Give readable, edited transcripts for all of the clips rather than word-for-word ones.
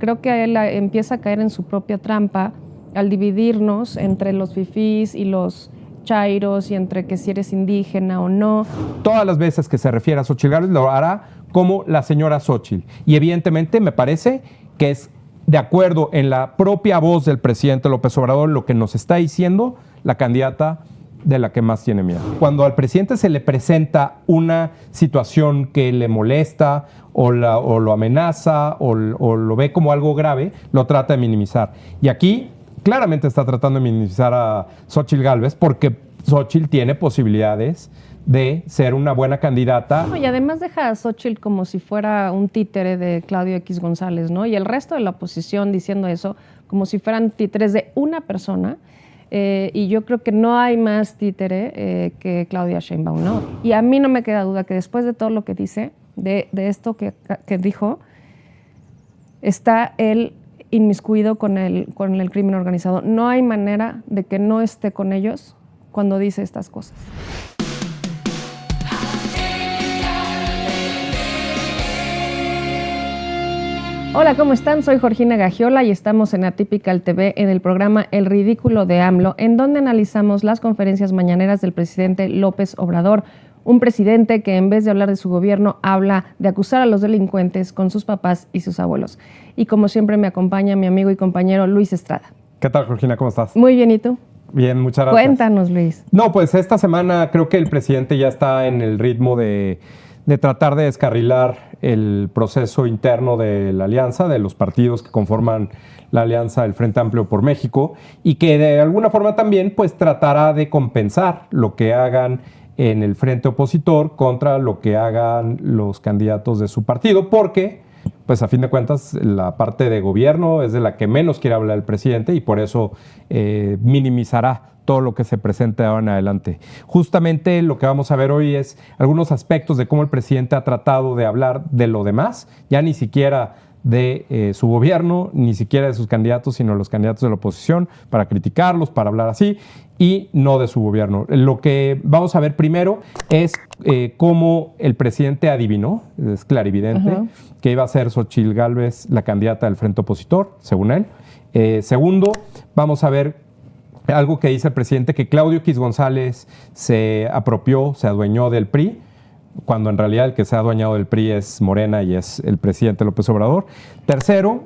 creo que él empieza a caer en su propia trampa al dividirnos entre los fifís y los chairos y entre que si eres indígena o no. Todas las veces que se refiere a Xóchitl Gálvez lo hará como la señora Xóchitl. Y evidentemente me parece que es de acuerdo en la propia voz del presidente López Obrador lo que nos está diciendo la candidata de la que más tiene miedo. Cuando al presidente se le presenta una situación que le molesta o lo amenaza o lo ve como algo grave, lo trata de minimizar. Y aquí claramente está tratando de minimizar a Xóchitl Gálvez porque Xóchitl tiene posibilidades de ser una buena candidata. No, y además deja a Xóchitl como si fuera un títere de Claudio X González, ¿no? Y el resto de la oposición diciendo eso como si fueran títeres de una persona. Y yo creo que no hay más títere que Claudia Sheinbaum, ¿no? Y a mí no me queda duda que después de todo lo que dice, de esto que dijo, está él inmiscuido con el crimen organizado. No hay manera de que no esté con ellos cuando dice estas cosas. Hola, ¿cómo están? Soy Georgina Gagiola y estamos en Atypical TV en el programa El Ridículo de AMLO, en donde analizamos las conferencias mañaneras del presidente López Obrador, un presidente que en vez de hablar de su gobierno habla de acusar a los delincuentes con sus papás y sus abuelos. Y como siempre me acompaña mi amigo y compañero Luis Estrada. ¿Qué tal, Georgina? ¿Cómo estás? Muy bien, ¿y tú? Bien, muchas gracias. Cuéntanos, Luis. No, pues esta semana creo que el presidente ya está en el ritmo de tratar de descarrilar el proceso interno de la alianza, de los partidos que conforman la alianza del Frente Amplio por México, y que de alguna forma también pues tratará de compensar lo que hagan en el frente opositor contra lo que hagan los candidatos de su partido, porque pues a fin de cuentas la parte de gobierno es de la que menos quiere hablar el presidente y por eso minimizará todo lo que se presente ahora en adelante. Justamente lo que vamos a ver hoy es algunos aspectos de cómo el presidente ha tratado de hablar de lo demás, ya ni siquiera de su gobierno, ni siquiera de sus candidatos, sino los candidatos de la oposición, para criticarlos, para hablar así, y no de su gobierno. Lo que vamos a ver primero es cómo el presidente adivinó, es clarividente, que iba a ser Xóchitl Gálvez la candidata del frente opositor, según él. Segundo, vamos a ver algo que dice el presidente, que Claudio X González se apropió, se adueñó del PRI, cuando en realidad el que se ha adueñado del PRI es Morena y es el presidente López Obrador. Tercero,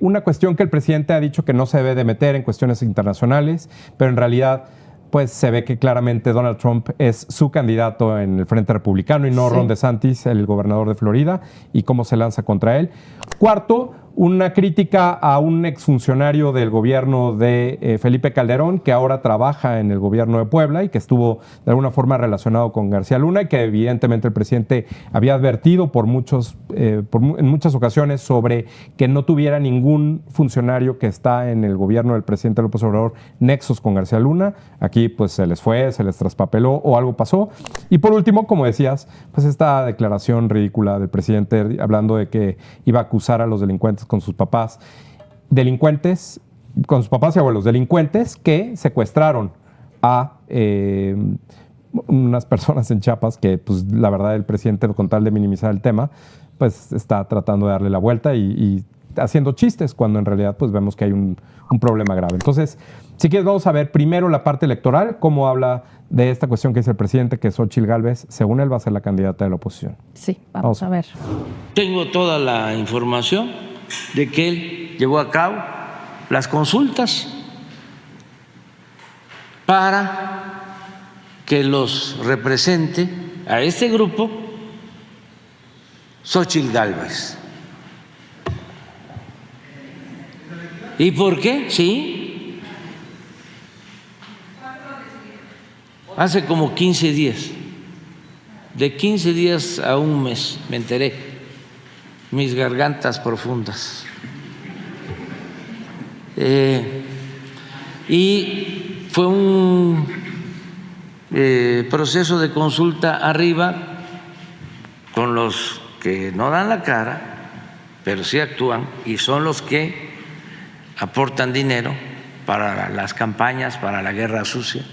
una cuestión que el presidente ha dicho que no se debe de meter en cuestiones internacionales, pero en realidad pues se ve que claramente Donald Trump es su candidato en el Frente Republicano y no Ron DeSantis, el gobernador de Florida, y cómo se lanza contra él. Cuarto, una crítica a un exfuncionario del gobierno de Felipe Calderón, que ahora trabaja en el gobierno de Puebla y que estuvo de alguna forma relacionado con García Luna y que evidentemente el presidente había advertido en muchas ocasiones sobre que no tuviera ningún funcionario que está en el gobierno del presidente López Obrador nexos con García Luna. Aquí pues se les fue, se les traspapeló o algo pasó. Y por último, como decías, pues esta declaración ridícula del presidente hablando de que iba a acusar a los delincuentes con sus papás, con sus papás y abuelos, delincuentes que secuestraron a unas personas en Chiapas que, pues, la verdad, el presidente, con tal de minimizar el tema, pues está tratando de darle la vuelta y haciendo chistes, cuando en realidad pues vemos que hay un problema grave. Entonces, si quieres, vamos a ver primero la parte electoral, cómo habla de esta cuestión que dice el presidente, que Xóchitl Gálvez, según él, va a ser la candidata de la oposición. Sí, vamos a ver. Tengo toda la información de que él llevó a cabo las consultas para que los represente a este grupo Xóchitl Gálvez. ¿Y por qué? Sí. Hace como 15 días, de 15 días a un mes, me enteré. Mis gargantas profundas. Y fue un proceso de consulta arriba con los que no dan la cara, pero sí actúan y son los que aportan dinero para las campañas, para la guerra sucia.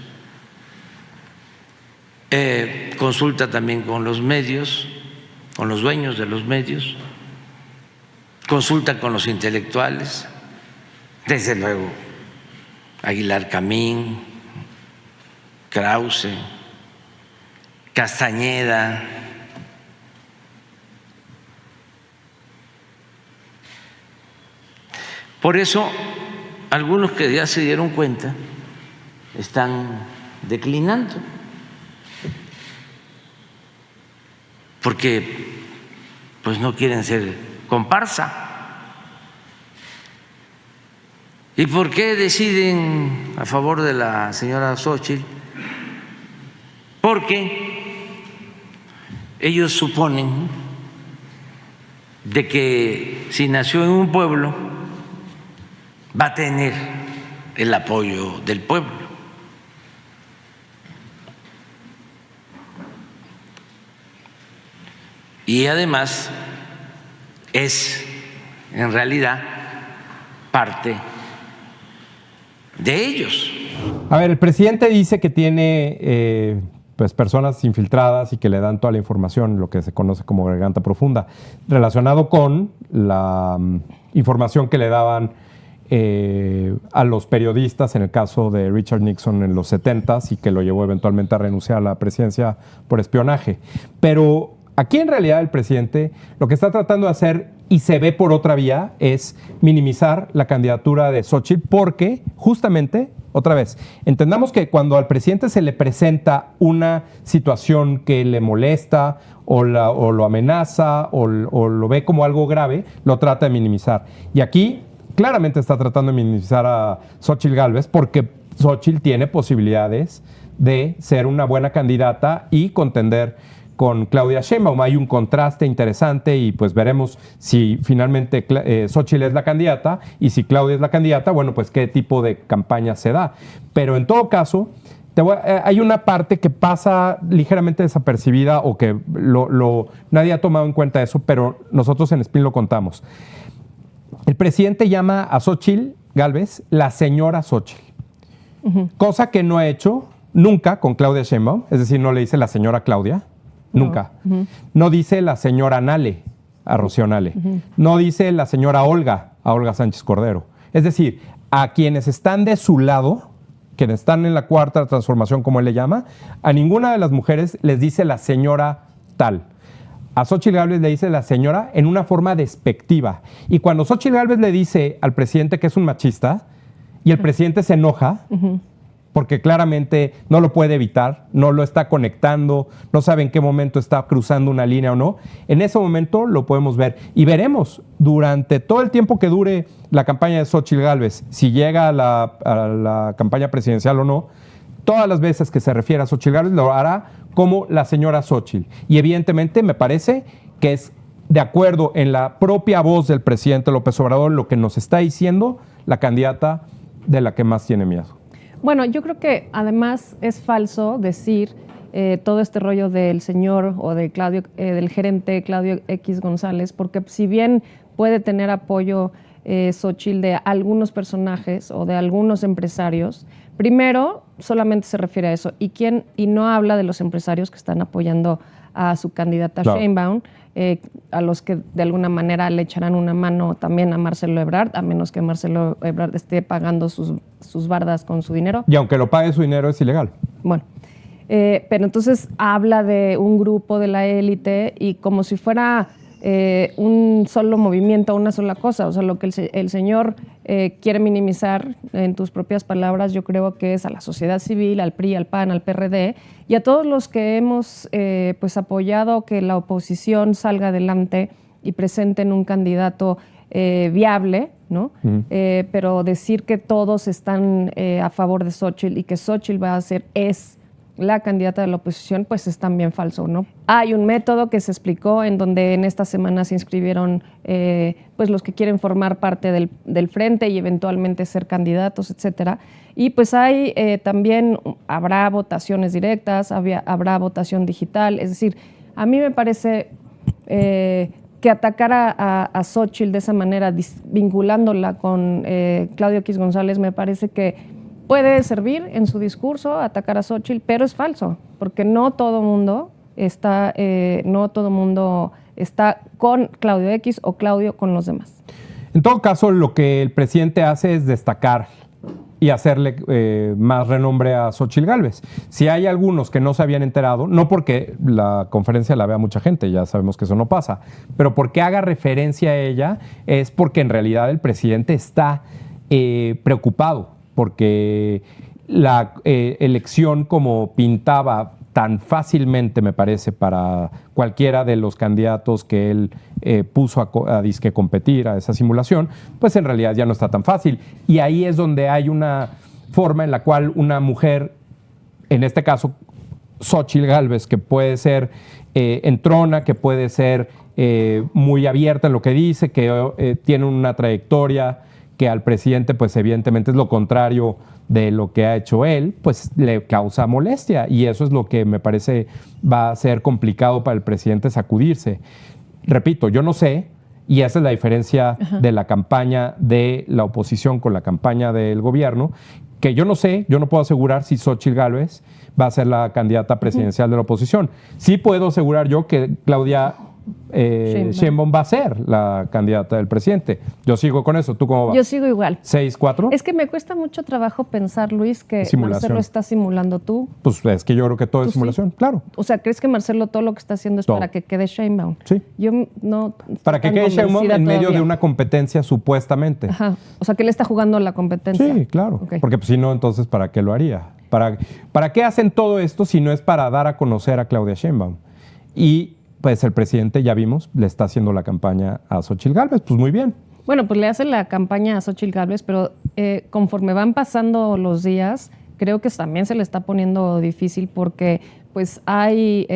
Consulta también con los medios, con los dueños de los medios, consulta con los intelectuales, desde luego Aguilar Camín, Krause, Castañeda, por eso algunos que ya se dieron cuenta están declinando, porque pues no quieren ser comparsa. ¿Y por qué deciden a favor de la señora Xóchitl? Porque ellos suponen de que si nació en un pueblo va a tener el apoyo del pueblo. Y además es en realidad parte de ellos. A ver, el presidente dice que tiene pues personas infiltradas y que le dan toda la información, lo que se conoce como garganta profunda, relacionado con la información que le daban a los periodistas en el caso de Richard Nixon en los 70s y que lo llevó eventualmente a renunciar a la presidencia por espionaje. Pero aquí en realidad el presidente lo que está tratando de hacer, y se ve por otra vía, es minimizar la candidatura de Xóchitl porque justamente, otra vez, entendamos que cuando al presidente se le presenta una situación que le molesta o lo amenaza o lo ve como algo grave, lo trata de minimizar. Y aquí claramente está tratando de minimizar a Xóchitl Gálvez porque Xóchitl tiene posibilidades de ser una buena candidata y contender con Claudia Sheinbaum. Hay un contraste interesante y pues veremos si finalmente Xóchitl es la candidata y si Claudia es la candidata, bueno, pues qué tipo de campaña se da. Pero en todo caso, hay una parte que pasa ligeramente desapercibida o que nadie ha tomado en cuenta eso, pero nosotros en Spin lo contamos. El presidente llama a Xóchitl Gálvez la señora Xóchitl, cosa que no ha hecho nunca con Claudia Sheinbaum, es decir, no le dice la señora Claudia, nunca. No dice la señora Nale a Rocío Nale, no dice la señora Olga a Olga Sánchez Cordero. Es decir, a quienes están de su lado, quienes están en la cuarta transformación, como él le llama, a ninguna de las mujeres les dice la señora tal. A Xóchitl Gálvez le dice la señora en una forma despectiva. Y cuando Xóchitl Gálvez le dice al presidente que es un machista y el presidente se enoja, porque claramente no lo puede evitar, no lo está conectando, no sabe en qué momento está cruzando una línea o no, en ese momento lo podemos ver. Y veremos durante todo el tiempo que dure la campaña de Xóchitl Gálvez, si llega a la campaña presidencial o no, todas las veces que se refiere a Xóchitl Gálvez lo hará como la señora Xóchitl. Y evidentemente me parece que es de acuerdo en la propia voz del presidente López Obrador lo que nos está diciendo la candidata de la que más tiene miedo. Bueno, yo creo que además es falso decir todo este rollo del señor o de del gerente Claudio X González, porque si bien puede tener apoyo Xóchitl de algunos personajes o de algunos empresarios, primero solamente se refiere a eso y no habla de los empresarios que están apoyando a su candidata Sheinbaum, a los que de alguna manera le echarán una mano también a Marcelo Ebrard, a menos que Marcelo Ebrard esté pagando sus bardas con su dinero. Y aunque lo pague su dinero es ilegal. Bueno, pero entonces habla de un grupo de la élite y como si fuera un solo movimiento, una sola cosa. O sea, lo que el señor quiere minimizar, en tus propias palabras, yo creo que es a la sociedad civil, al PRI, al PAN, al PRD y a todos los que hemos pues apoyado que la oposición salga adelante y presenten un candidato viable, ¿no? Pero decir que todos están a favor de Xóchitl y que Xóchitl va a ser la candidata de la oposición, pues es también falso, ¿no? Hay un método que se explicó en donde en esta semana se inscribieron pues los que quieren formar parte del frente y eventualmente ser candidatos, etcétera. Y pues también habrá votaciones directas, habrá votación digital. Es decir, a mí me parece que atacar a Xóchitl de esa manera, vinculándola con Claudio X González, me parece que puede servir en su discurso atacar a Xóchitl, pero es falso, porque no todo mundo está con Claudio X o Claudio con los demás. En todo caso, lo que el presidente hace es destacar y hacerle más renombre a Xóchitl Gálvez. Si hay algunos que no se habían enterado, no porque la conferencia la vea mucha gente, ya sabemos que eso no pasa, pero porque haga referencia a ella es porque en realidad el presidente está preocupado, porque la elección como pintaba tan fácilmente, me parece, para cualquiera de los candidatos que él puso a disque competir a esa simulación, pues en realidad ya no está tan fácil. Y ahí es donde hay una forma en la cual una mujer, en este caso Xóchitl Gálvez, que puede ser entrona, que puede ser muy abierta en lo que dice, que tiene una trayectoria que al presidente, pues evidentemente es lo contrario de lo que ha hecho él, pues le causa molestia, y eso es lo que me parece va a ser complicado para el presidente sacudirse. Repito, yo no sé, y esa es la diferencia de la campaña de la oposición con la campaña del gobierno, que yo no sé, yo no puedo asegurar si Xóchitl Gálvez va a ser la candidata presidencial de la oposición. Sí puedo asegurar yo que Claudia Sheinbaum va a ser la candidata del presidente. Yo sigo con eso. ¿Tú cómo vas? Yo sigo igual. ¿6-4? Es que me cuesta mucho trabajo pensar, Luis, que Marcelo está simulando tú. Pues es que yo creo que todo es simulación, claro. O sea, ¿crees que Marcelo todo lo que está haciendo es para que quede Sheinbaum? Sí. Yo no... Para que quede Sheinbaum en medio de una competencia supuestamente. Ajá. O sea, que él está jugando la competencia. Sí, claro. Okay. Porque pues, si no, entonces, ¿para qué lo haría? ¿Para qué hacen todo esto si no es para dar a conocer a Claudia Sheinbaum? Y pues el presidente, ya vimos, le está haciendo la campaña a Xóchitl Gálvez. Pues muy bien. Bueno, pues le hace la campaña a Xóchitl Gálvez, pero conforme van pasando los días, creo que también se le está poniendo difícil porque pues hay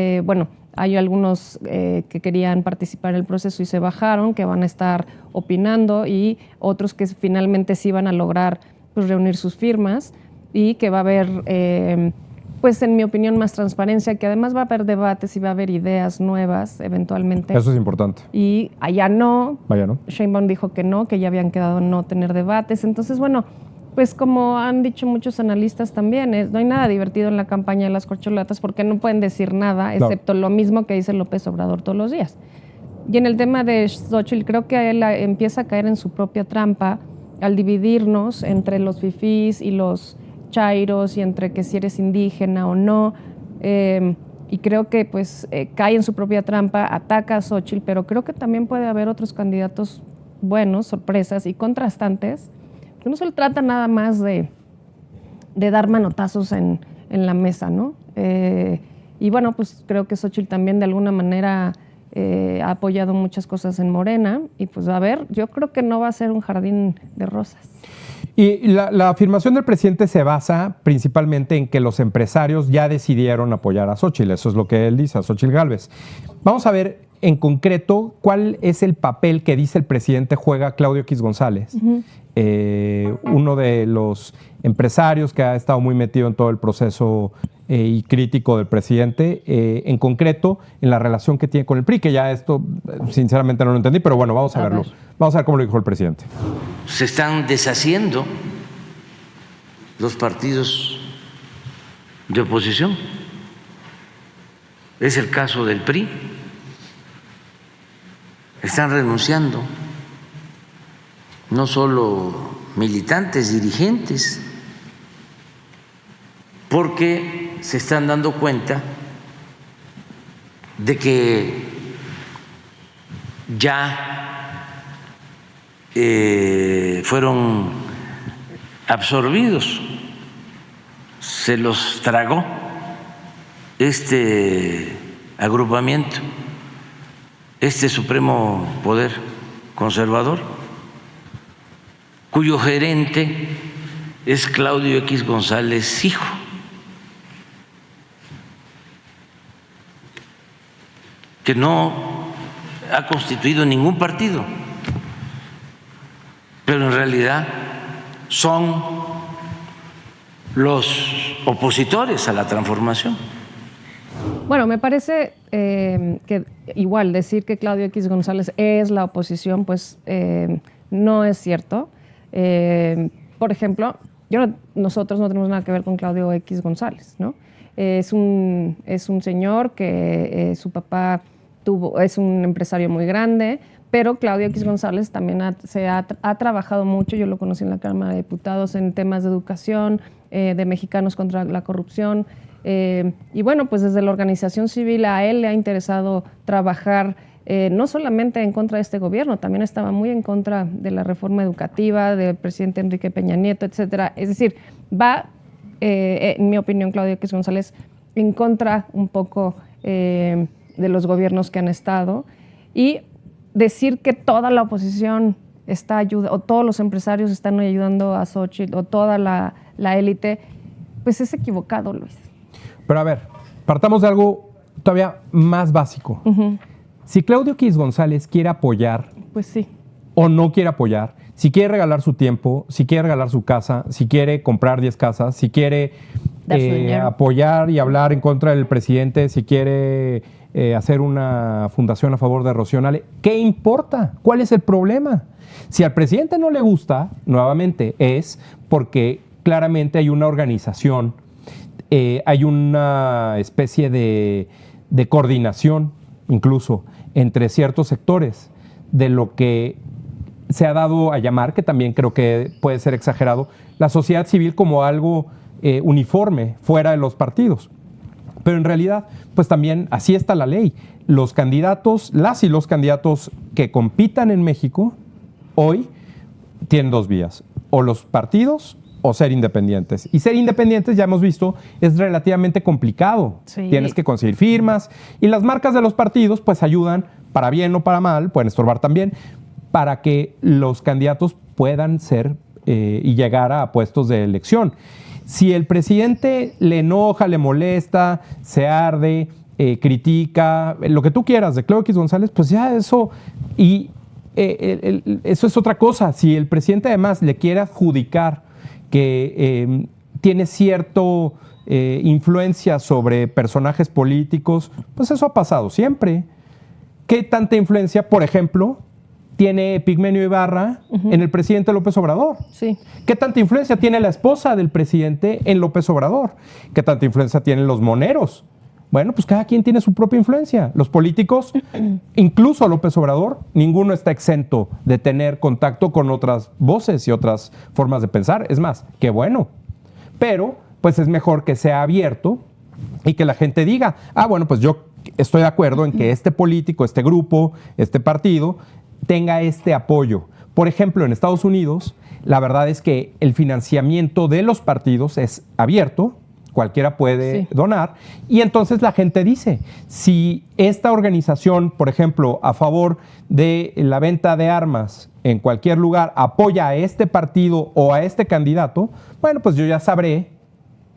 algunos que querían participar en el proceso y se bajaron, que van a estar opinando, y otros que finalmente sí van a lograr pues reunir sus firmas, y que va a haber... pues en mi opinión más transparencia, que además va a haber debates y va a haber ideas nuevas eventualmente. Eso es importante. Y allá no. Vaya no. Sheinbaum dijo que no, que ya habían quedado no tener debates. Entonces, bueno, pues como han dicho muchos analistas también, no hay nada divertido en la campaña de las corcholatas porque no pueden decir nada, excepto lo mismo que dice López Obrador todos los días. Y en el tema de Xóchitl, creo que él empieza a caer en su propia trampa al dividirnos entre los fifís y los chairos, y entre que si eres indígena o no, y creo que pues cae en su propia trampa, ataca a Xóchitl, pero creo que también puede haber otros candidatos buenos, sorpresas y contrastantes, que no se trata nada más de dar manotazos en la mesa, ¿no? Y bueno, pues creo que Xóchitl también de alguna manera ha apoyado muchas cosas en Morena, y pues a ver, yo creo que no va a ser un jardín de rosas. Y la afirmación del presidente se basa principalmente en que los empresarios ya decidieron apoyar a Xóchitl. Eso es lo que él dice, a Xóchitl Gálvez. Vamos a ver en concreto cuál es el papel que dice el presidente juega Claudio X González, uno de los empresarios que ha estado muy metido en todo el proceso y crítico del presidente, en concreto en la relación que tiene con el PRI, que ya esto sinceramente no lo entendí, pero bueno, vamos a verlo. Vamos a ver cómo lo dijo el presidente. Se están deshaciendo los partidos de oposición. Es el caso del PRI. Están renunciando no solo militantes, dirigentes, porque se están dando cuenta de que ya fueron absorbidos, se los tragó este agrupamiento, este supremo poder conservador, cuyo gerente es Claudio X González, hijo. Que no ha constituido ningún partido, pero en realidad son los opositores a la transformación. Bueno, me parece que igual decir que Claudio X González es la oposición, pues no es cierto. Por ejemplo, nosotros no tenemos nada que ver con Claudio X González, ¿no? Es un señor que su papá es un empresario muy grande, pero Claudio X González también ha trabajado mucho, yo lo conocí en la Cámara de Diputados, en temas de educación, de mexicanos contra la corrupción. Y bueno, pues desde la organización civil a él le ha interesado trabajar no solamente en contra de este gobierno, también estaba muy en contra de la reforma educativa del presidente Enrique Peña Nieto, etcétera. Es decir, va, en mi opinión, Claudio X González, en contra un poco de los gobiernos que han estado, y decir que toda la oposición está ayudando, o todos los empresarios están ayudando a Xochitl, o toda la élite, pues es equivocado, Luis. Pero a ver, partamos de algo todavía más básico. Uh-huh. Si Claudio X González quiere apoyar, pues sí, o no quiere apoyar, si quiere regalar su tiempo, si quiere regalar su casa, si quiere comprar 10 casas, si quiere apoyar y hablar en contra del presidente, si quiere hacer una fundación a favor de Rocío Nale, ¿qué importa? ¿Cuál es el problema? Si al presidente no le gusta, nuevamente, es porque claramente hay una organización, hay una especie de coordinación, incluso, entre ciertos sectores de lo que se ha dado a llamar, que también creo que puede ser exagerado, la sociedad civil como algo uniforme fuera de los partidos. Pero en realidad, pues también así está la ley. Los candidatos, las y los candidatos que compitan en México hoy tienen dos vías: o los partidos o ser independientes. Y ser independientes, ya hemos visto, es relativamente complicado. Sí. Tienes que conseguir firmas, y las marcas de los partidos pues ayudan, para bien o para mal, pueden estorbar también, para que los candidatos puedan ser y llegar a puestos de elección. Si el presidente le enoja, le molesta, se arde, critica, lo que tú quieras de Claudio X González, pues ya eso, y eso es otra cosa. Si el presidente además le quiere adjudicar que tiene cierto influencia sobre personajes políticos, pues eso ha pasado siempre. ¿Qué tanta influencia, por ejemplo, tiene Pigmenio Ibarra en el presidente López Obrador? Sí. ¿Qué tanta influencia tiene la esposa del presidente en López Obrador? ¿Qué tanta influencia tienen los moneros? Bueno, pues cada quien tiene su propia influencia. Los políticos, incluso López Obrador, ninguno está exento de tener contacto con otras voces y otras formas de pensar. Es más, qué bueno. Pero, pues es mejor que sea abierto y que la gente diga, bueno, pues yo estoy de acuerdo en que este político, este grupo, este partido tenga este apoyo. Por ejemplo, en Estados Unidos, la verdad es que el financiamiento de los partidos es abierto, cualquiera puede donar, y entonces la gente dice, si esta organización, por ejemplo, a favor de la venta de armas en cualquier lugar, apoya a este partido o a este candidato, bueno, pues yo ya sabré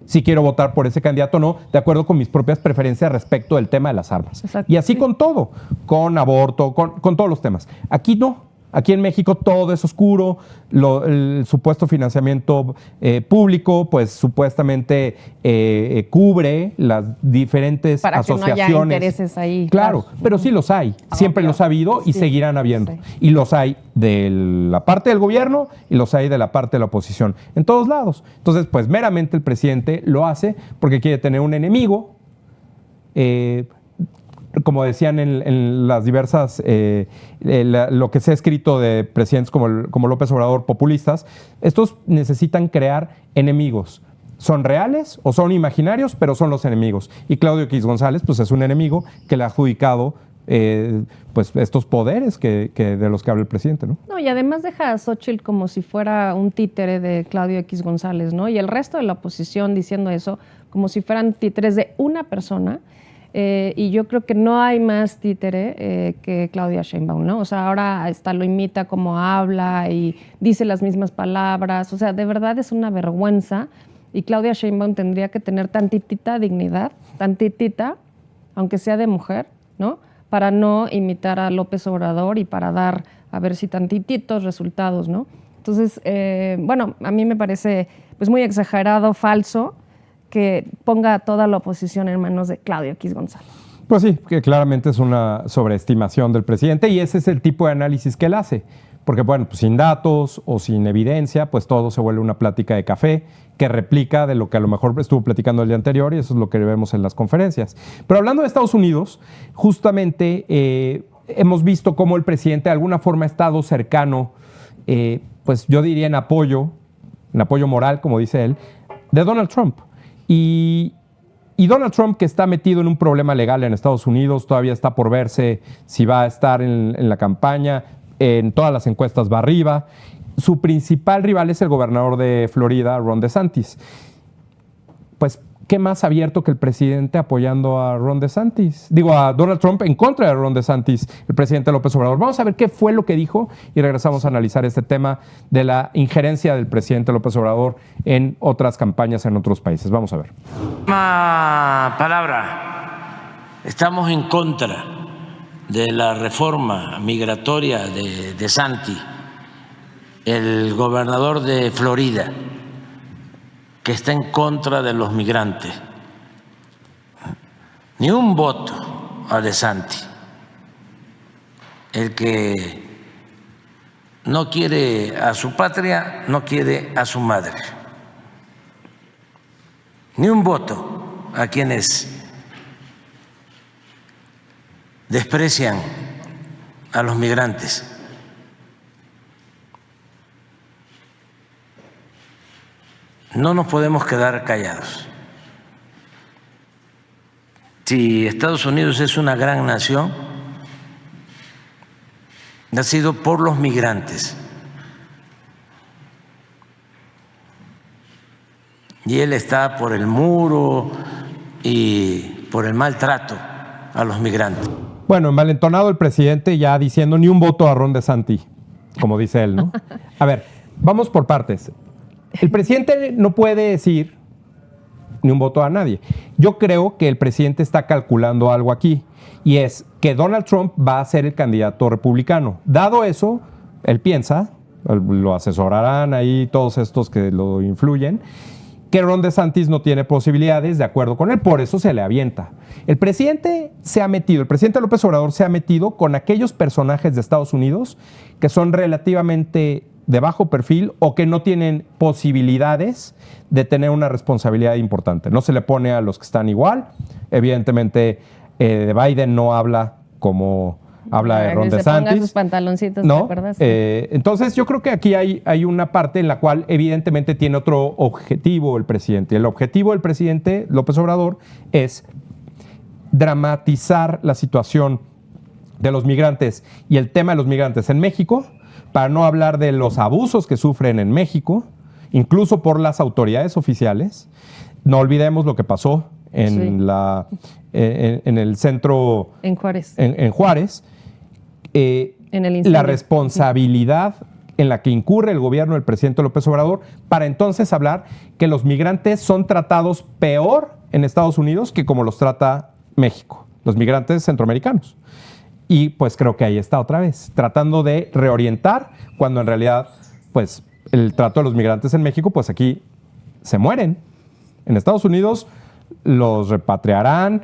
si quiero votar por ese candidato o no, de acuerdo con mis propias preferencias respecto del tema de las armas. Exacto, y así sí. con todo, con aborto, con todos los temas. Aquí no. Aquí en México todo es oscuro, el supuesto financiamiento público, pues supuestamente cubre las diferentes para asociaciones. Que no haya intereses ahí. Claro, pero sí los hay, siempre los ha habido y seguirán habiendo. Sí. Y los hay de la parte del gobierno y los hay de la parte de la oposición, en todos lados. Entonces, pues meramente el presidente lo hace porque quiere tener un enemigo, como decían en las diversas, lo que se ha escrito de presidentes como López Obrador, populistas, estos necesitan crear enemigos. Son reales o son imaginarios, pero son los enemigos. Y Claudio X González, pues es un enemigo que le ha adjudicado pues estos poderes de los que habla el presidente, ¿no? No, y además deja a Xochitl como si fuera un títere de Claudio X González, ¿no? Y el resto de la oposición diciendo eso como si fueran títeres de una persona. Y yo creo que no hay más títere que Claudia Sheinbaum, ¿no? O sea, ahora hasta lo imita como habla y dice las mismas palabras. O sea, de verdad es una vergüenza. Y Claudia Sheinbaum tendría que tener tantitita dignidad, tantitita, aunque sea de mujer, ¿no? Para no imitar a López Obrador y para dar, a ver si tantititos resultados, ¿no? Entonces, bueno, a mí me parece pues muy exagerado, falso, que ponga a toda la oposición en manos de Claudio X González. Pues sí, que claramente es una sobreestimación del presidente y ese es el tipo de análisis que él hace. porque bueno, pues sin datos o sin evidencia, pues todo se vuelve una plática de café que replica de lo que a lo mejor estuvo platicando el día anterior, y eso es lo que vemos en las conferencias. Pero hablando de Estados Unidos, justamente hemos visto cómo el presidente de alguna forma ha estado cercano, pues yo diría en apoyo moral, como dice él, de Donald Trump. Y Donald Trump, que está metido en un problema legal en Estados Unidos, todavía está por verse si va a estar en la campaña, en todas las encuestas va arriba. Su principal rival es el gobernador de Florida, Ron DeSantis. Pues, ¿qué más abierto que el presidente apoyando a Ron DeSantis? Digo, a Donald Trump en contra de Ron DeSantis, el presidente López Obrador. Vamos a ver qué fue lo que dijo y regresamos a analizar este tema de la injerencia del presidente López Obrador en otras campañas en otros países. Vamos a ver. Una palabra. Estamos en contra de la reforma migratoria de DeSantis, el gobernador de Florida, que está en contra de los migrantes. Ni un voto a DeSantis. El que no quiere a su patria, no quiere a su madre. Ni un voto a quienes desprecian a los migrantes. No nos podemos quedar callados. Si Estados Unidos es una gran nación, ha sido por los migrantes. Y él está por el muro y por el maltrato a los migrantes. Bueno, malentonado el presidente ya diciendo ni un voto a Ron DeSantis, como dice él, ¿no? A ver, vamos por partes. El presidente no puede decir ni un voto a nadie. Yo creo que el presidente está calculando algo aquí, y es que Donald Trump va a ser el candidato republicano. Dado eso, él piensa, lo asesorarán ahí todos estos que lo influyen, que Ron DeSantis no tiene posibilidades, de acuerdo con él, por eso se le avienta. El presidente López Obrador se ha metido con aquellos personajes de Estados Unidos que son relativamente de bajo perfil o que no tienen posibilidades de tener una responsabilidad importante. No se le pone a los que están igual. Evidentemente, de Biden no habla como habla de Ron DeSantis. Se ponga sus pantaloncitos, ¿no? ¿te acuerdas? Entonces, yo creo que aquí hay una parte en la cual evidentemente tiene otro objetivo el presidente. El objetivo del presidente López Obrador es dramatizar la situación de los migrantes y el tema de los migrantes en México, para no hablar de los abusos que sufren en México, incluso por las autoridades oficiales. No olvidemos lo que pasó en el centro... En Juárez. En Juárez. En el incendio. La responsabilidad en la que incurre el gobierno del presidente López Obrador para entonces hablar que los migrantes son tratados peor en Estados Unidos que como los trata México, los migrantes centroamericanos. Y pues creo que ahí está otra vez, tratando de reorientar, cuando en realidad, pues, el trato de los migrantes en México, pues aquí se mueren. En Estados Unidos los repatriarán,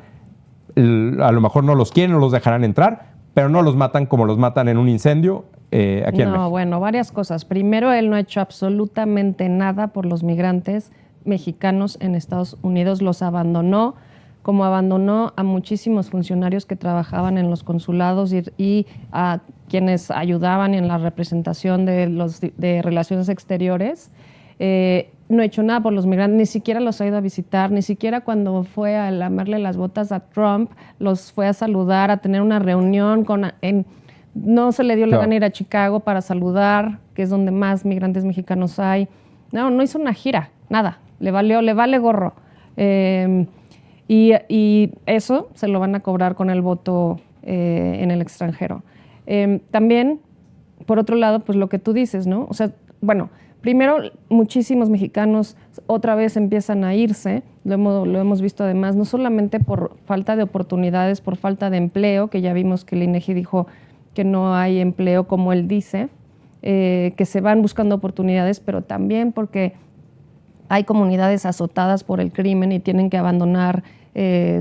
a lo mejor no los quieren, no los dejarán entrar, pero no los matan como los matan en un incendio aquí en México. No, bueno, varias cosas. Primero, él no ha hecho absolutamente nada por los migrantes mexicanos en Estados Unidos, los abandonó, como abandonó a muchísimos funcionarios que trabajaban en los consulados y a quienes ayudaban en la representación de relaciones exteriores. No ha hecho nada por los migrantes, ni siquiera los ha ido a visitar, ni siquiera cuando fue a lamerle las botas a Trump, los fue a saludar, a tener una reunión no se le dio la gana ir a Chicago para saludar, que es donde más migrantes mexicanos hay. No hizo una gira, nada, le vale gorro. Y eso se lo van a cobrar con el voto en el extranjero. También, por otro lado, pues lo que tú dices, ¿no? O sea, bueno, primero, muchísimos mexicanos otra vez empiezan a irse, lo hemos visto además, no solamente por falta de oportunidades, por falta de empleo, que ya vimos que el INEGI dijo que no hay empleo como él dice, que se van buscando oportunidades, pero también porque hay comunidades azotadas por el crimen y tienen que abandonar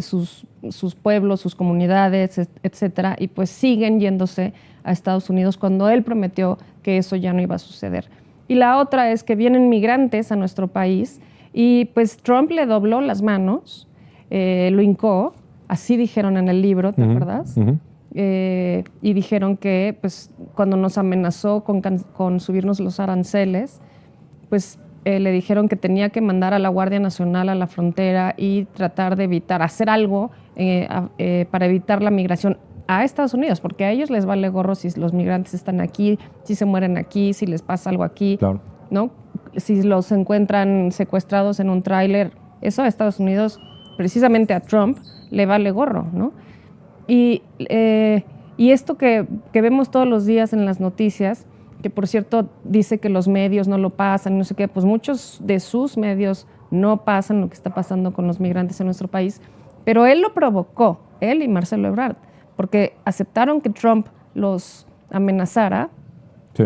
sus pueblos, sus comunidades, etcétera, y pues siguen yéndose a Estados Unidos cuando él prometió que eso ya no iba a suceder. Y la otra es que vienen migrantes a nuestro país y pues Trump le dobló las manos, lo hincó, así dijeron en el libro, ¿te acuerdas? Y dijeron que pues, cuando nos amenazó con subirnos los aranceles, pues le dijeron que tenía que mandar a la Guardia Nacional a la frontera y tratar de hacer algo para evitar la migración a Estados Unidos, porque a ellos les vale gorro si los migrantes están aquí, si se mueren aquí, si les pasa algo aquí, claro, ¿no? Si los encuentran secuestrados en un tráiler, eso a Estados Unidos, precisamente a Trump, le vale gorro, ¿no? Y esto que vemos todos los días en las noticias, que por cierto dice que los medios no lo pasan, no sé qué, pues muchos de sus medios no pasan lo que está pasando con los migrantes en nuestro país, pero él lo provocó, él y Marcelo Ebrard, porque aceptaron que Trump los amenazara sí,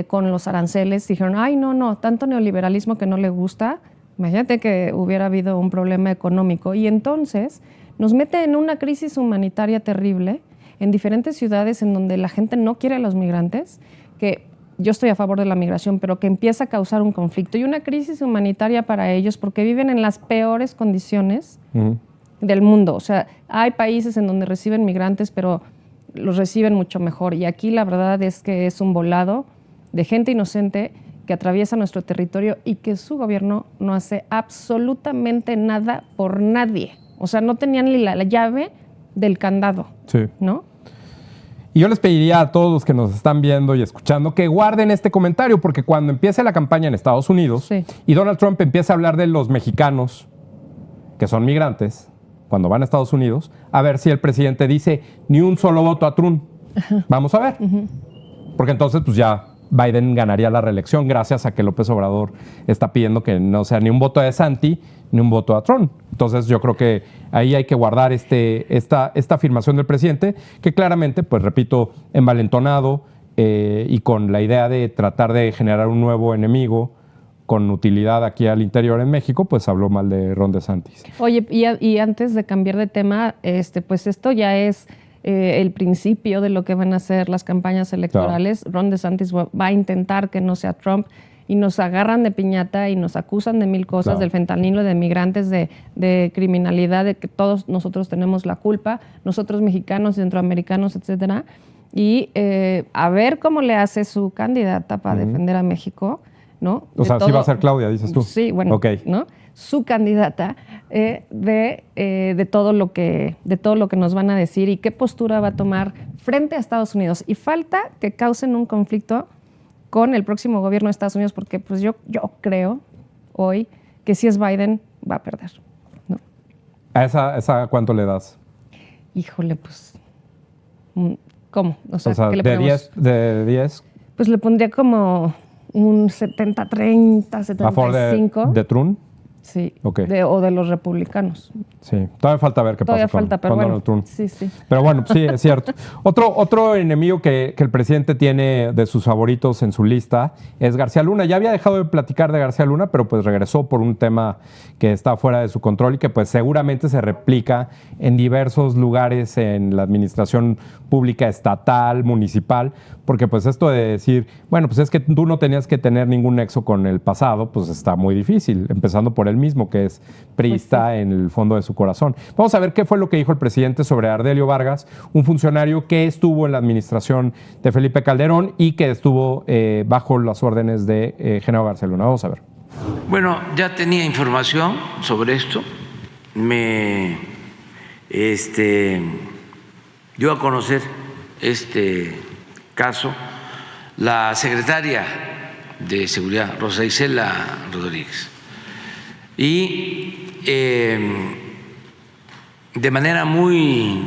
con los aranceles. Dijeron, ay, no, tanto neoliberalismo que no le gusta. Imagínate que hubiera habido un problema económico. Y entonces nos mete en una crisis humanitaria terrible en diferentes ciudades en donde la gente no quiere a los migrantes, que yo estoy a favor de la migración, pero que empieza a causar un conflicto y una crisis humanitaria para ellos porque viven en las peores condiciones del mundo. O sea, hay países en donde reciben migrantes, pero los reciben mucho mejor. Y aquí la verdad es que es un volado de gente inocente que atraviesa nuestro territorio y que su gobierno no hace absolutamente nada por nadie. O sea, no tenían ni la llave del candado, sí, ¿no? Y yo les pediría a todos los que nos están viendo y escuchando que guarden este comentario, porque cuando empiece la campaña en Estados Unidos y Donald Trump empieza a hablar de los mexicanos que son migrantes, cuando van a Estados Unidos, a ver si el presidente dice ni un solo voto a Trump. Vamos a ver. Porque entonces pues ya Biden ganaría la reelección gracias a que López Obrador está pidiendo que no sea ni un voto a DeSantis ni un voto a Trump. Entonces yo creo que ahí hay que guardar esta afirmación del presidente, que claramente, pues repito, envalentonado y con la idea de tratar de generar un nuevo enemigo con utilidad aquí al interior en México, pues habló mal de Ron DeSantis. Oye, y antes de cambiar de tema, pues esto ya es el principio de lo que van a ser las campañas electorales. Claro. Ron DeSantis va a intentar que no sea Trump y nos agarran de piñata y nos acusan de mil cosas, claro, del fentanilo, de migrantes, de criminalidad, de que todos nosotros tenemos la culpa, nosotros mexicanos, centroamericanos, etcétera. Y a ver cómo le hace su candidata para defender a México, ¿no? O sea, sí va a ser Claudia, dices tú. Sí, bueno, okay, ¿no? Su candidata de todo lo que nos van a decir y qué postura va a tomar frente a Estados Unidos. Y falta que causen un conflicto con el próximo gobierno de Estados Unidos, porque pues yo creo hoy que si es Biden va a perder, ¿no? ¿A esa cuánto le das? Híjole, pues ¿cómo? O sea ¿qué le ponemos? ¿De 10? Pues le pondría como un 70-30, 75. ¿A favor de Trump? Sí, okay, o de los republicanos. Sí, todavía falta ver qué pasa con Donald Trump. Sí. Pero bueno, sí, es cierto. Otro enemigo que el presidente tiene de sus favoritos en su lista es García Luna. Ya había dejado de platicar de García Luna, pero pues regresó por un tema que está fuera de su control y que pues seguramente se replica en diversos lugares en la administración pública estatal, municipal, porque pues esto de decir, bueno, pues es que tú no tenías que tener ningún nexo con el pasado, pues está muy difícil, empezando por él mismo, que es priista, pues sí, en el fondo de su corazón. Vamos a ver qué fue lo que dijo el presidente sobre Ardelio Vargas, un funcionario que estuvo en la administración de Felipe Calderón y que estuvo bajo las órdenes de Genaro García Luna. Vamos a ver. Bueno, ya tenía información sobre esto. Me dio a conocer este caso la secretaria de Seguridad, Rosa Isela Rodríguez. Y de manera muy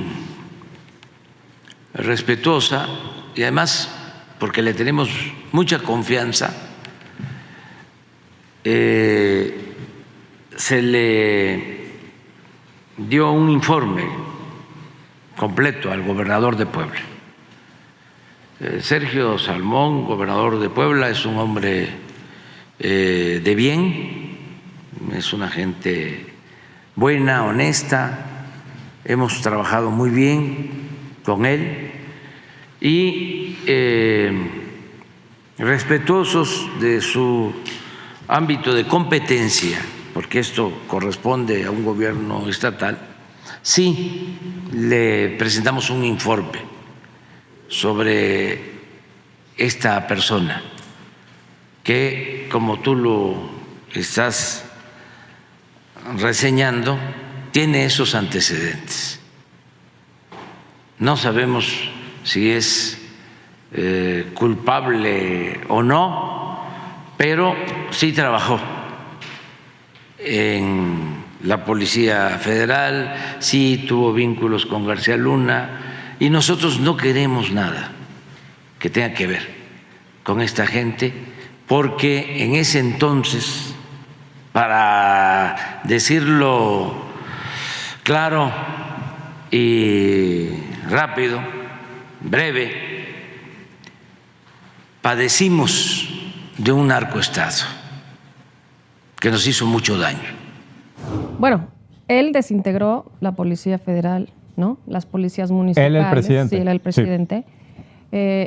respetuosa y además porque le tenemos mucha confianza, se le dio un informe completo al gobernador de Puebla. Sergio Salmón, gobernador de Puebla, es un hombre de bien, es una gente buena, honesta, hemos trabajado muy bien con él y respetuosos de su ámbito de competencia, porque esto corresponde a un gobierno estatal, sí le presentamos un informe sobre esta persona que, como tú lo estás reseñando, tiene esos antecedentes. No sabemos si es culpable o no, pero sí trabajó en la Policía Federal, sí tuvo vínculos con García Luna, y nosotros no queremos nada que tenga que ver con esta gente, porque en ese entonces, para decirlo claro y rápido, breve, padecimos de un narcoestado que nos hizo mucho daño. Bueno, él desintegró la Policía Federal, ¿no? Las policías municipales. Él, el presidente. Sí, él, el presidente.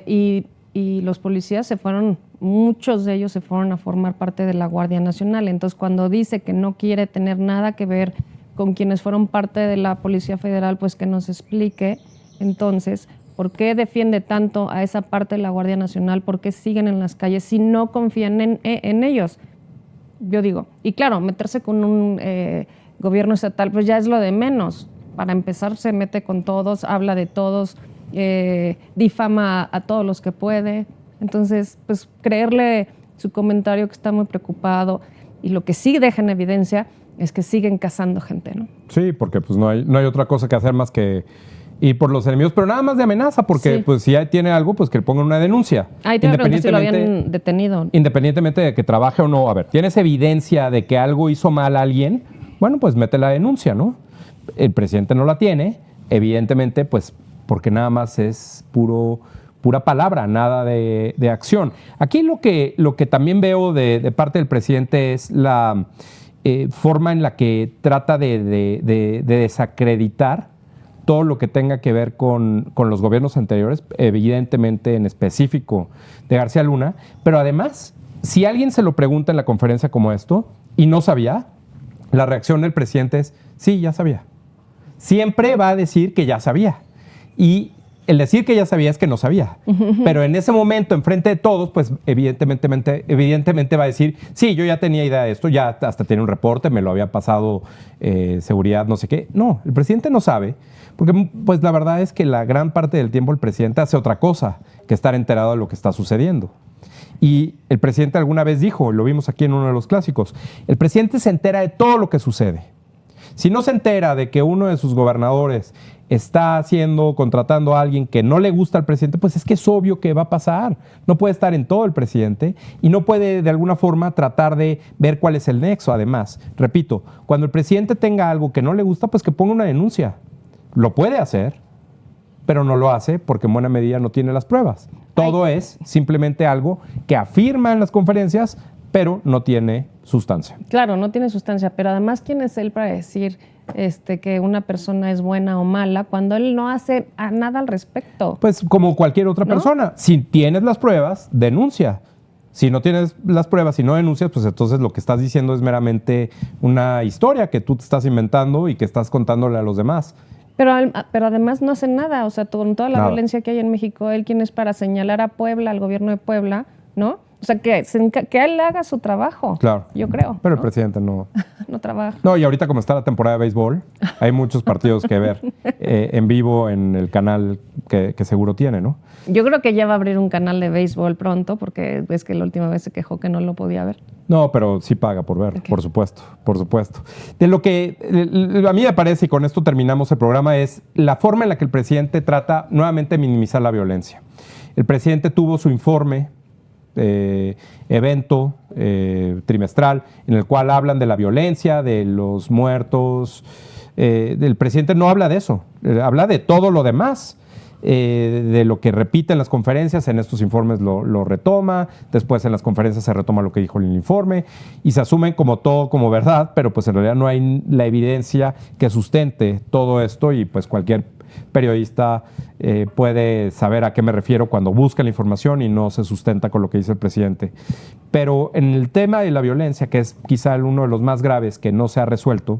Sí. Y los policías se fueron, muchos de ellos se fueron a formar parte de la Guardia Nacional. Entonces, cuando dice que no quiere tener nada que ver con quienes fueron parte de la Policía Federal, pues que nos explique entonces por qué defiende tanto a esa parte de la Guardia Nacional, por qué siguen en las calles si no confían en ellos. Yo digo, y claro, meterse con un gobierno estatal pues ya es lo de menos. Para empezar, se mete con todos, habla de todos, difama a todos los que puede. Entonces, pues creerle su comentario, que está muy preocupado, y lo que sí deja en evidencia es que siguen cazando gente, ¿no? Sí, porque pues no hay otra cosa que hacer más que ir por los enemigos, pero nada más de amenaza, porque sí, pues si ya tiene algo, pues que le pongan una denuncia. Ahí te pregunté si lo habían detenido. Independientemente de que trabaje o no. A ver, ¿tienes evidencia de que algo hizo mal a alguien? Bueno, pues mete la denuncia, ¿no? El presidente no la tiene, evidentemente, pues porque nada más es pura palabra, nada de acción. Aquí lo que también veo de parte del presidente es la forma en la que trata de desacreditar todo lo que tenga que ver con los gobiernos anteriores, evidentemente en específico de García Luna, pero además, si alguien se lo pregunta en la conferencia como esto y no sabía, la reacción del presidente es, sí, ya sabía. Siempre va a decir que ya sabía. Y el decir que ya sabía es que no sabía. Pero en ese momento, enfrente de todos, pues evidentemente va a decir, sí, yo ya tenía idea de esto, ya hasta tiene un reporte, me lo había pasado seguridad, no sé qué. No, el presidente no sabe, porque pues la verdad es que la gran parte del tiempo el presidente hace otra cosa que estar enterado de lo que está sucediendo. Y el presidente alguna vez dijo, lo vimos aquí en uno de los clásicos, el presidente se entera de todo lo que sucede. Si no se entera de que uno de sus gobernadores está contratando a alguien que no le gusta al presidente, pues es que es obvio que va a pasar. No puede estar en todo el presidente y no puede de alguna forma tratar de ver cuál es el nexo. Además, repito, cuando el presidente tenga algo que no le gusta, pues que ponga una denuncia. Lo puede hacer, pero no lo hace porque en buena medida no tiene las pruebas. Todo es simplemente algo que afirma en las conferencias, pero no tiene sustancia. Claro, no tiene sustancia, pero además, ¿quién es él para decir que una persona es buena o mala cuando él no hace nada al respecto? Pues como cualquier otra persona. Si tienes las pruebas, denuncia. Si no tienes las pruebas y no denuncias, pues entonces lo que estás diciendo es meramente una historia que tú te estás inventando y que estás contándole a los demás. Pero además no hace nada, o sea, con toda la violencia que hay en México, ¿él quién es para señalar a Puebla, al gobierno de Puebla, ¿no? O sea, que él haga su trabajo, claro, yo creo. Pero ¿no? El presidente no. No trabaja. No, y ahorita como está la temporada de béisbol, hay muchos partidos que ver en vivo en el canal que seguro tiene, ¿no? Yo creo que ya va a abrir un canal de béisbol pronto, porque es que la última vez se quejó que no lo podía ver. No, pero sí paga por ver, okay. Por supuesto. De lo que a mí me parece, y con esto terminamos el programa, es la forma en la que el presidente trata nuevamente de minimizar la violencia. El presidente tuvo su informe, evento trimestral, en el cual hablan de la violencia, de los muertos. El presidente no habla de eso, habla de todo lo demás. de lo que repite en las conferencias, en estos informes lo retoma, después en las conferencias se retoma lo que dijo el informe y se asumen como todo como verdad, pero pues en realidad no hay la evidencia que sustente todo esto y pues cualquier periodista puede saber a qué me refiero cuando busca la información y no se sustenta con lo que dice el presidente. Pero en el tema de la violencia, que es quizá uno de los más graves que no se ha resuelto,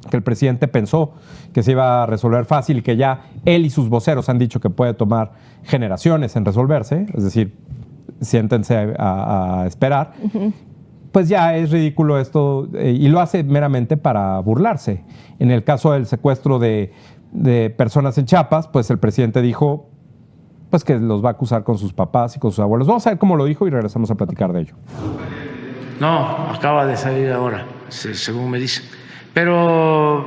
que el presidente pensó que se iba a resolver fácil y que ya él y sus voceros han dicho que puede tomar generaciones en resolverse, es decir, siéntense a esperar, pues ya es ridículo esto y lo hace meramente para burlarse. En el caso del secuestro de personas en Chiapas, pues el presidente dijo pues que los va a acusar con sus papás y con sus abuelos. Vamos a ver cómo lo dijo y regresamos a platicar de ello. No, acaba de salir ahora, según me dicen. Pero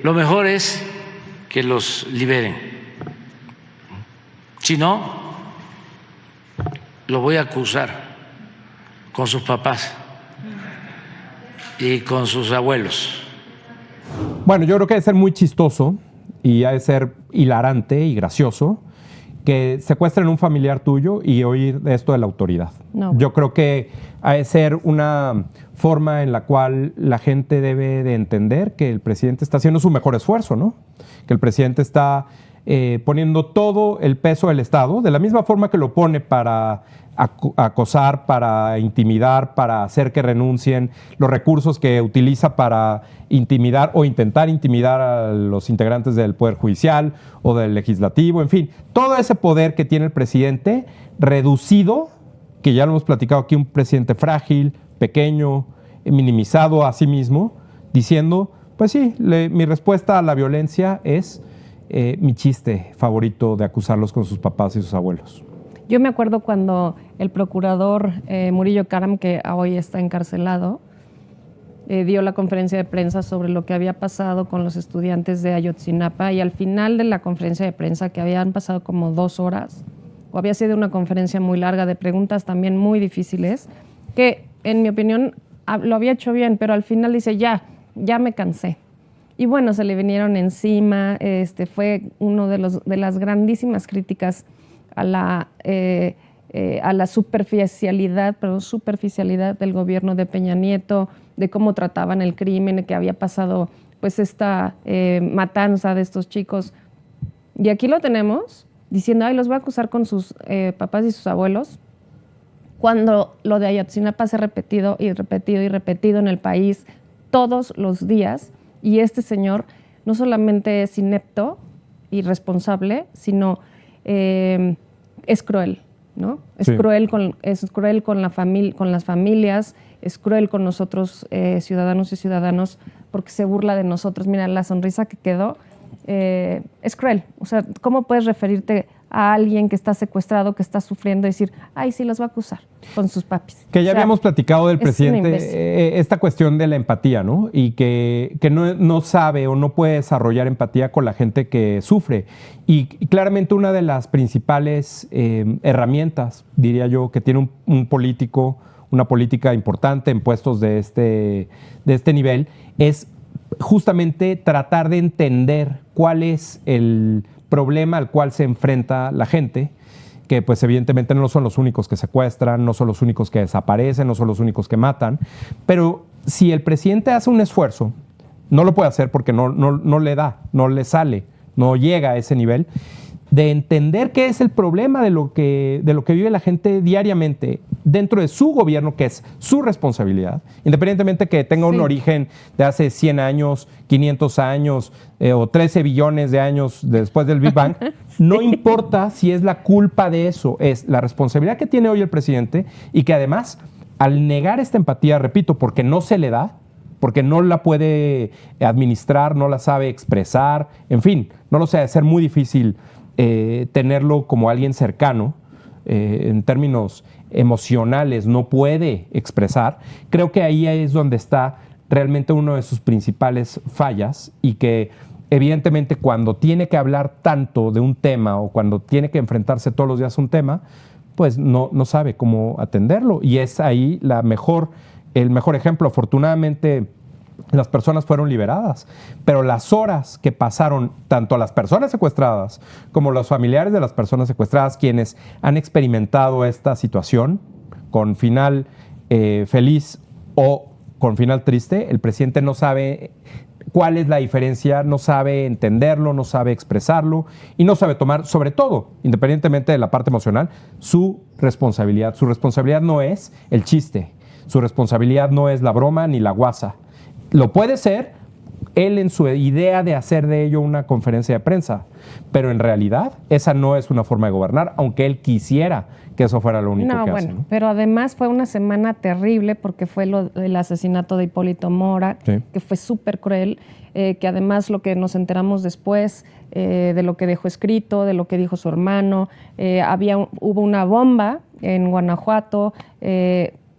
lo mejor es que los liberen. Si no, lo voy a acusar con sus papás y con sus abuelos. Bueno, yo creo que debe ser muy chistoso y ha de ser hilarante y gracioso que secuestren a un familiar tuyo y oír esto de la autoridad. No. Yo creo que ha de ser una forma en la cual la gente debe de entender que el presidente está haciendo su mejor esfuerzo, ¿no? Que el presidente está poniendo todo el peso del Estado, de la misma forma que lo pone para acosar, para intimidar, para hacer que renuncien, los recursos que utiliza para intimidar o intentar intimidar a los integrantes del Poder Judicial o del Legislativo, en fin, todo ese poder que tiene el presidente reducido, que ya lo hemos platicado aquí, un presidente frágil, pequeño, minimizado a sí mismo, diciendo, pues sí, mi respuesta a la violencia es mi chiste favorito de acusarlos con sus papás y sus abuelos. Yo me acuerdo cuando el procurador Murillo Karam, que hoy está encarcelado, dio la conferencia de prensa sobre lo que había pasado con los estudiantes de Ayotzinapa y al final de la conferencia de prensa, que habían pasado como 2 horas, o había sido una conferencia muy larga de preguntas también muy difíciles, que en mi opinión lo había hecho bien, pero al final dice, ya me cansé. Y bueno, se le vinieron encima, fue uno de las grandísimas críticas a la superficialidad del gobierno de Peña Nieto, de cómo trataban el crimen, que había pasado pues esta matanza de estos chicos. Y aquí lo tenemos diciendo, los voy a acusar con sus papás y sus abuelos, cuando lo de Ayotzinapa se ha repetido y repetido y repetido en el país todos los días. Y este señor no solamente es inepto, irresponsable, sino es cruel, ¿no? Es Sí. cruel con las familias, es cruel con nosotros, ciudadanos y ciudadanos, porque se burla de nosotros. Mira, la sonrisa que quedó es cruel. O sea, ¿cómo puedes referirte a alguien que está secuestrado, que está sufriendo, y decir, sí, los va a acusar con sus papis? Que ya habíamos platicado del es un presidente, esta cuestión de la empatía, ¿no? Y que no sabe o no puede desarrollar empatía con la gente que sufre. Y claramente una de las principales herramientas, diría yo, que tiene un político, una política importante en puestos de este nivel, es justamente tratar de entender cuál es el problema al cual se enfrenta la gente, que pues evidentemente no son los únicos que secuestran, no son los únicos que desaparecen, no son los únicos que matan, pero si el presidente hace un esfuerzo, no lo puede hacer porque no le da, no le sale, no llega a ese nivel, de entender qué es el problema de lo que vive la gente diariamente dentro de su gobierno, que es su responsabilidad, independientemente que tenga un origen de hace 100 años, 500 años o 13 billones de años después del Big Bang, no importa si es la culpa de eso, es la responsabilidad que tiene hoy el presidente y que además, al negar esta empatía, repito, porque no se le da, porque no la puede administrar, no la sabe expresar, en fin, no lo sé, debe ser muy difícil tenerlo como alguien cercano, en términos emocionales, no puede expresar. Creo que ahí es donde está realmente uno de sus principales fallas y que evidentemente cuando tiene que hablar tanto de un tema o cuando tiene que enfrentarse todos los días a un tema, pues no sabe cómo atenderlo y es ahí el mejor ejemplo. Afortunadamente las personas fueron liberadas, pero las horas que pasaron tanto las personas secuestradas como los familiares de las personas secuestradas, quienes han experimentado esta situación con final feliz o con final triste, el presidente no sabe cuál es la diferencia, no sabe entenderlo, no sabe expresarlo y no sabe tomar, sobre todo, independientemente de la parte emocional, su responsabilidad. Su responsabilidad no es el chiste, su responsabilidad no es la broma ni la guasa. Lo puede ser él en su idea de hacer de ello una conferencia de prensa, pero en realidad esa no es una forma de gobernar, aunque él quisiera que eso fuera lo único que hace, ¿no? Pero además fue una semana terrible porque fue el asesinato de Hipólito Mora, Sí. que fue súper cruel, que además lo que nos enteramos después de lo que dejó escrito, de lo que dijo su hermano, hubo una bomba en Guanajuato.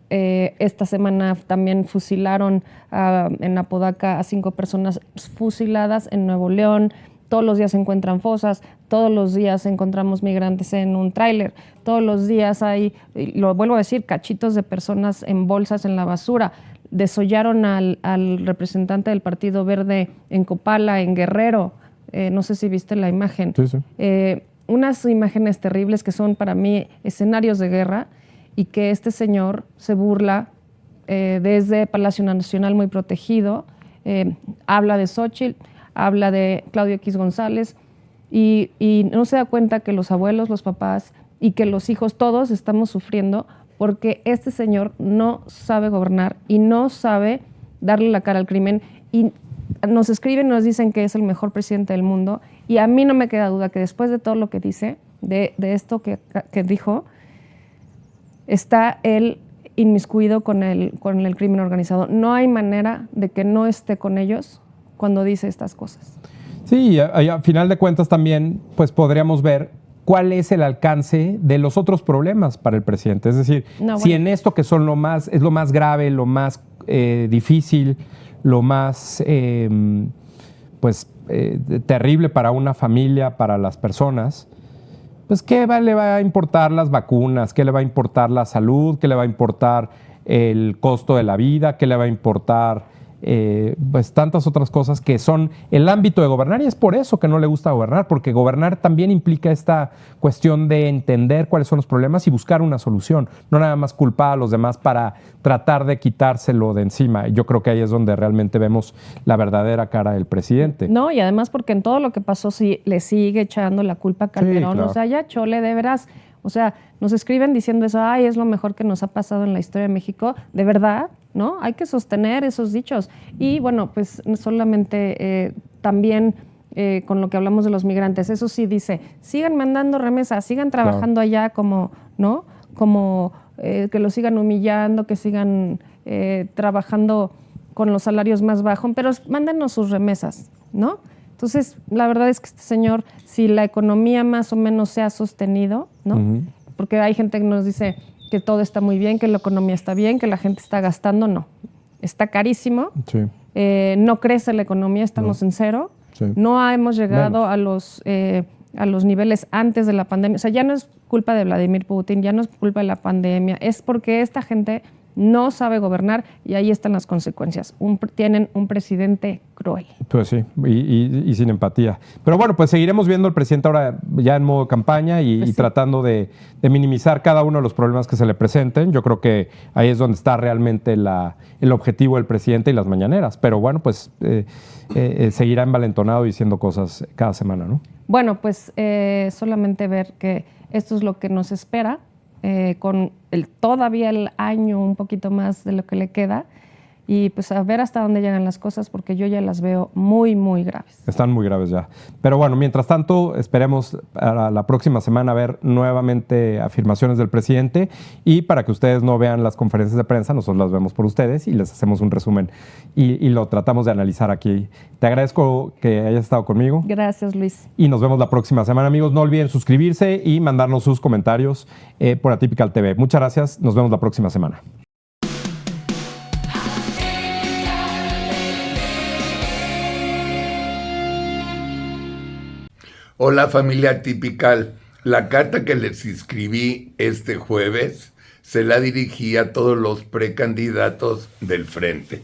Esta semana también fusilaron en Apodaca a 5 personas fusiladas en Nuevo León. Todos los días se encuentran fosas, todos los días encontramos migrantes en un tráiler, todos los días hay, lo vuelvo a decir, cachitos de personas en bolsas en la basura. Desollaron al representante del Partido Verde en Copala, en Guerrero. No sé si viste la imagen. Sí, sí. Unas imágenes terribles que son para mí escenarios de guerra y que este señor se burla desde Palacio Nacional muy protegido, habla de Xóchitl, habla de Claudio X González y no se da cuenta que los abuelos, los papás y que los hijos todos estamos sufriendo porque este señor no sabe gobernar y no sabe darle la cara al crimen y nos escriben y nos dicen que es el mejor presidente del mundo y a mí no me queda duda que después de todo lo que dice, de esto que dijo, está él inmiscuido con el crimen organizado. No hay manera de que no esté con ellos cuando dice estas cosas. Sí, a final de cuentas también pues podríamos ver cuál es el alcance de los otros problemas para el presidente. Es decir, si en esto que son es lo más grave, lo más difícil, lo más terrible para una familia, para las personas, pues ¿qué le va a importar las vacunas? ¿Qué le va a importar la salud? ¿Qué le va a importar el costo de la vida? ¿Qué le va a importar pues tantas otras cosas que son el ámbito de gobernar? Y es por eso que no le gusta gobernar, porque gobernar también implica esta cuestión de entender cuáles son los problemas y buscar una solución, no nada más culpar a los demás para tratar de quitárselo de encima. Yo creo que ahí es donde realmente vemos la verdadera cara del presidente. No, y además porque en todo lo que pasó sí, le sigue echando la culpa a Calderón. Sí, claro. O sea, ya chole, de veras. O sea, nos escriben diciendo eso, ay, es lo mejor que nos ha pasado en la historia de México. De verdad, ¿no? Hay que sostener esos dichos. Y bueno, pues también con lo que hablamos de los migrantes, eso sí dice, sigan mandando remesas, sigan trabajando allá como, ¿no? Como que los sigan humillando, que sigan trabajando con los salarios más bajos, pero mándenos sus remesas, ¿no? Entonces, la verdad es que este señor, si la economía más o menos se ha sostenido, ¿no? Uh-huh. Porque hay gente que nos dice que todo está muy bien, que la economía está bien, que la gente está gastando, no. Está carísimo, sí. No crece la economía, estamos en cero, sí. No hemos llegado a los niveles antes de la pandemia. O sea, ya no es culpa de Vladimir Putin, ya no es culpa de la pandemia, es porque esta gente no sabe gobernar y ahí están las consecuencias. Tienen un presidente cruel. Pues sí, y sin empatía. Pero bueno, pues seguiremos viendo al presidente ahora ya en modo campaña y tratando de minimizar cada uno de los problemas que se le presenten. Yo creo que ahí es donde está realmente el objetivo del presidente y las mañaneras. Pero bueno, pues seguirá envalentonado diciendo cosas cada semana, ¿no? Bueno, pues solamente ver que esto es lo que nos espera. Con todavía el año, un poquito más de lo que le queda, y pues a ver hasta dónde llegan las cosas, porque yo ya las veo muy, muy graves. Están muy graves ya. Pero bueno, mientras tanto, esperemos para la próxima semana ver nuevamente afirmaciones del presidente, y para que ustedes no vean las conferencias de prensa, nosotros las vemos por ustedes y les hacemos un resumen y lo tratamos de analizar aquí. Te agradezco que hayas estado conmigo. Gracias, Luis. Y nos vemos la próxima semana, amigos. No olviden suscribirse y mandarnos sus comentarios por Atypical TV. Muchas gracias. Nos vemos la próxima semana. Hola familia Atypical, la carta que les escribí este jueves se la dirigí a todos los precandidatos del frente.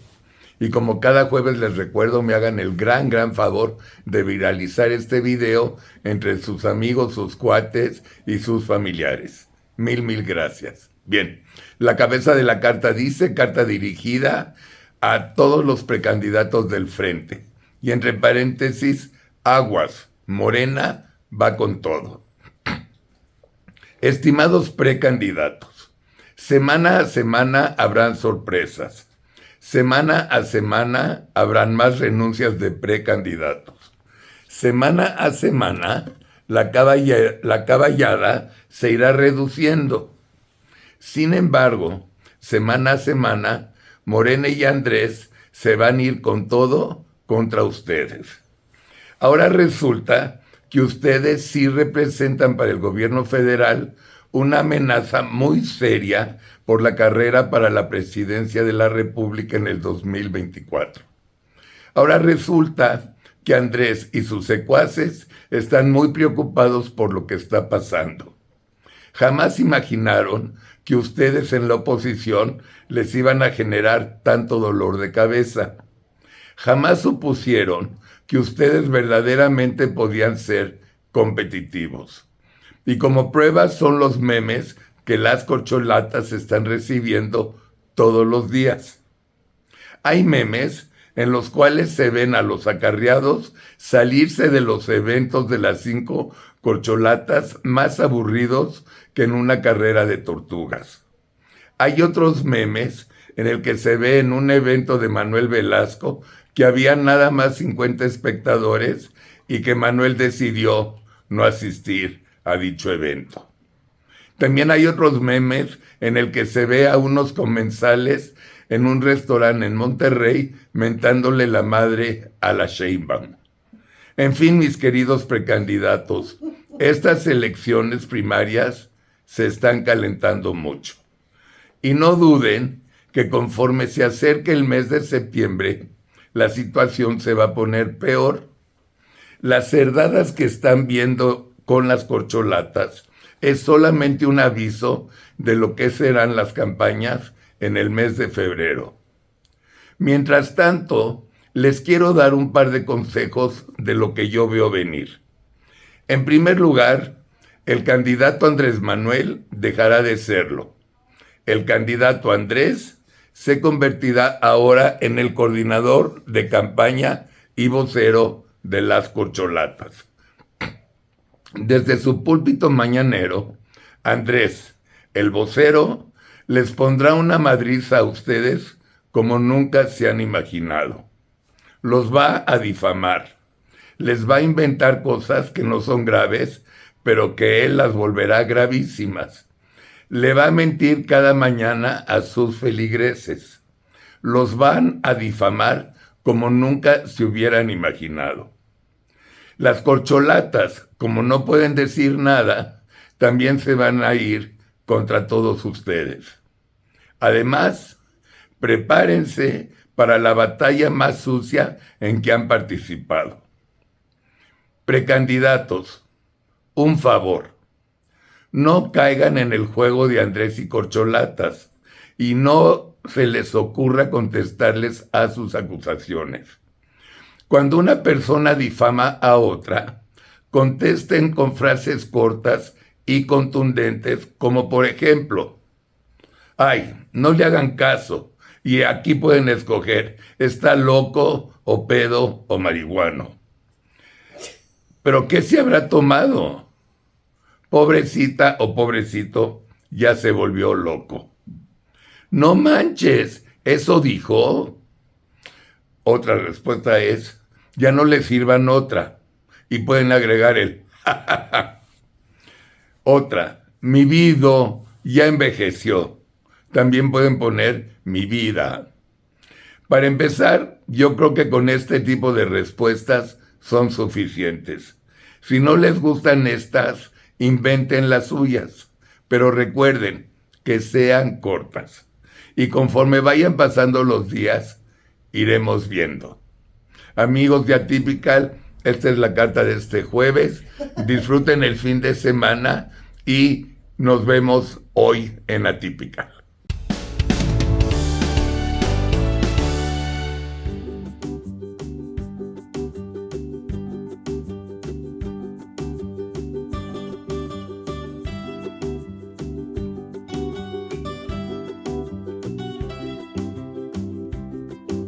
Y como cada jueves les recuerdo, me hagan el gran favor de viralizar este video entre sus amigos, sus cuates y sus familiares. Mil gracias. Bien, la cabeza de la carta dice, carta dirigida a todos los precandidatos del frente. Y entre paréntesis, aguas, Morena va con todo. Estimados precandidatos, semana a semana habrán sorpresas. Semana a semana habrán más renuncias de precandidatos. Semana a semana la caballada se irá reduciendo. Sin embargo, semana a semana, Morena y Andrés se van a ir con todo contra ustedes. Ahora resulta que ustedes sí representan para el gobierno federal una amenaza muy seria por la carrera para la presidencia de la República en el 2024. Ahora resulta que Andrés y sus secuaces están muy preocupados por lo que está pasando. Jamás imaginaron que ustedes en la oposición les iban a generar tanto dolor de cabeza. Jamás supusieron que ustedes verdaderamente podían ser competitivos. Y como prueba son los memes que las corcholatas están recibiendo todos los días. Hay memes en los cuales se ven a los acarreados salirse de los eventos de las 5 corcholatas más aburridos que en una carrera de tortugas. Hay otros memes en el que se ve en un evento de Manuel Velasco que había nada más 50 espectadores y que Manuel decidió no asistir a dicho evento. También hay otros memes en el que se ve a unos comensales en un restaurante en Monterrey mentándole la madre a la Sheinbaum. En fin, mis queridos precandidatos, estas elecciones primarias se están calentando mucho. Y no duden que conforme se acerque el mes de septiembre, la situación se va a poner peor. Las cerdadas que están viendo con las corcholatas es solamente un aviso de lo que serán las campañas en el mes de febrero. Mientras tanto, les quiero dar un par de consejos de lo que yo veo venir. En primer lugar, el candidato Andrés Manuel dejará de serlo. El candidato Andrés se convertirá ahora en el coordinador de campaña y vocero de las corcholatas. Desde su púlpito mañanero, Andrés, el vocero, les pondrá una madriza a ustedes como nunca se han imaginado. Los va a difamar, les va a inventar cosas que no son graves, pero que él las volverá gravísimas. Le va a mentir cada mañana a sus feligreses. Los van a difamar como nunca se hubieran imaginado. Las corcholatas, como no pueden decir nada, también se van a ir contra todos ustedes. Además, prepárense para la batalla más sucia en que han participado. Precandidatos, un favor. No caigan en el juego de Andrés y corcholatas y no se les ocurra contestarles a sus acusaciones. Cuando una persona difama a otra, contesten con frases cortas y contundentes, como por ejemplo, ay, no le hagan caso, y aquí pueden escoger, está loco o pedo o marihuano. ¿Pero qué se habrá tomado? Pobrecita o pobrecito, ya se volvió loco. No manches, ¿eso dijo? Otra respuesta es, ya no le sirvan otra. Y pueden agregar el Otra, mi vida ya envejeció. También pueden poner mi vida. Para empezar, yo creo que con este tipo de respuestas son suficientes. Si no les gustan estas, inventen las suyas, pero recuerden que sean cortas. Y conforme vayan pasando los días, iremos viendo. Amigos de Atypical, esta es la carta de este jueves. Disfruten el fin de semana y nos vemos hoy en Atypical.